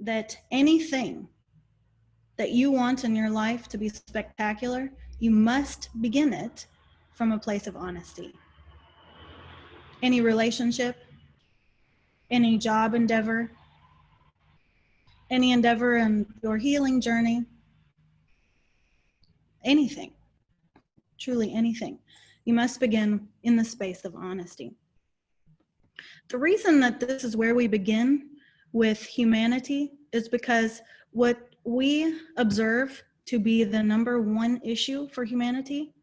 that anything that you want in your life to be spectacular, you must begin it from a place of honesty. Any relationship, any job endeavor, any endeavor in your healing journey, anything, truly anything, you must begin in the space of honesty. The reason that this is where we begin with humanity is because what we observe to be the number one issue for humanity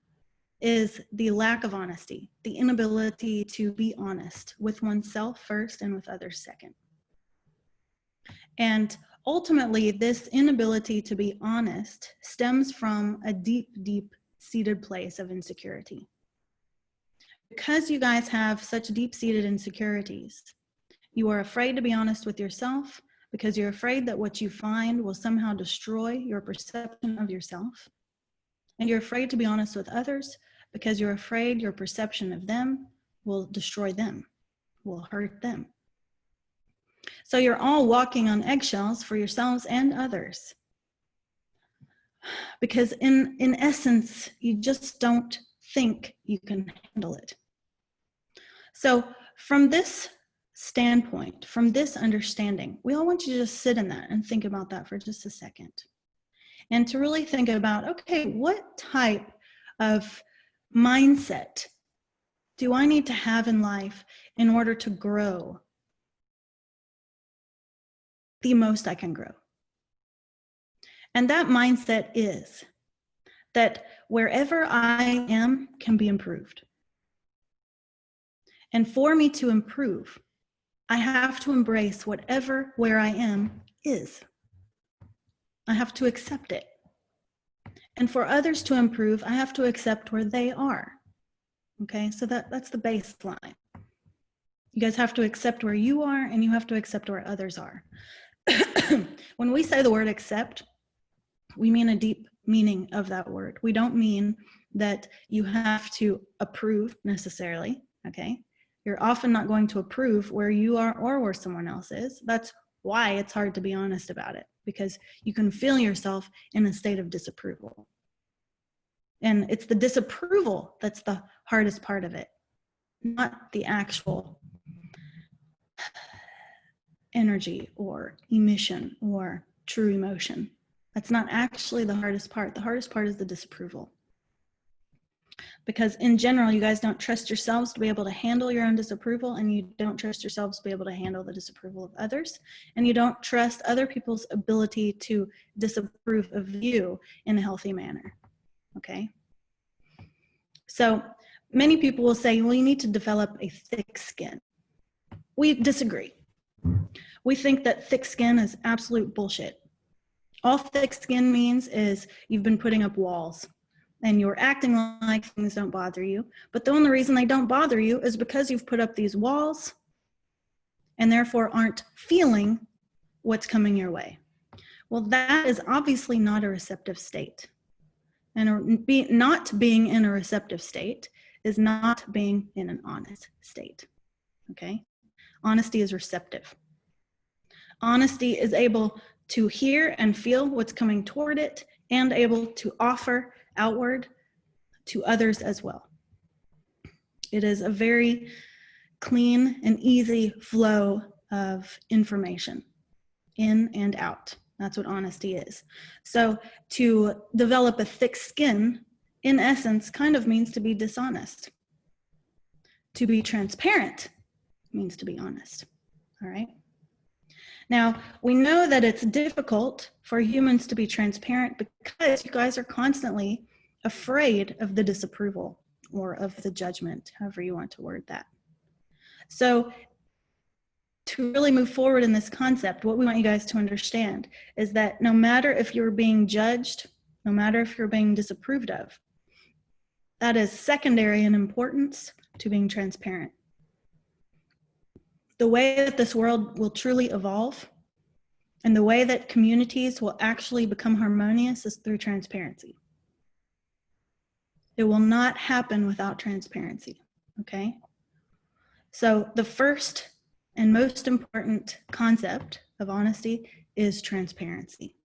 is the lack of honesty, the inability to be honest with oneself first and with others second. And ultimately, this inability to be honest stems from a deep, deep-seated place of insecurity. Because you guys have such deep-seated insecurities, you are afraid to be honest with yourself because you're afraid that what you find will somehow destroy your perception of yourself. And you're afraid to be honest with others because you're afraid your perception of them will destroy them, will hurt them. So you're all walking on eggshells for yourselves and others. Because in essence, you just don't think you can handle it. So from this standpoint, from this understanding, we all want you to just sit in that and think about that for just a second. And to really think about, okay, what type of mindset do I need to have in life in order to grow the most I can grow? And that mindset is that wherever I am can be improved. And for me to improve, I have to embrace whatever where I am is. I have to accept it. And for others to improve, I have to accept where they are. Okay, so that's the baseline. You guys have to accept where you are, and you have to accept where others are. When we say the word accept, we mean a deep meaning of that word. We don't mean that you have to approve necessarily, okay? You're often not going to approve where you are or where someone else is. That's why it's hard to be honest about it, because you can feel yourself in a state of disapproval. And it's the disapproval that's the hardest part of it, not the actual energy or emission or true emotion. That's not actually the hardest part. The hardest part is the disapproval. Because in general, you guys don't trust yourselves to be able to handle your own disapproval, and you don't trust yourselves to be able to handle the disapproval of others, and you don't trust other people's ability to disapprove of you in a healthy manner, okay? So many people will say, well, you need to develop a thick skin. We disagree. We think that thick skin is absolute bullshit. All thick skin means is you've been putting up walls and you're acting like things don't bother you. But the only reason they don't bother you is because you've put up these walls and therefore aren't feeling what's coming your way. Well, that is obviously not a receptive state. And not being in a receptive state is not being in an honest state, okay? Honesty is receptive. Honesty is able to hear and feel what's coming toward it and able to offer outward to others as well. It is a very clean and easy flow of information in and out. That's what honesty is. So to develop a thick skin, in essence, kind of means to be dishonest. To be transparent means to be honest, all right? Now, we know that it's difficult for humans to be transparent because you guys are constantly afraid of the disapproval or of the judgment, however you want to word that. So to really move forward in this concept, what we want you guys to understand is that no matter if you're being judged, no matter if you're being disapproved of, that is secondary in importance to being transparent. The way that this world will truly evolve and the way that communities will actually become harmonious is through transparency. It will not happen without transparency, okay? So the first and most important concept of honesty is transparency.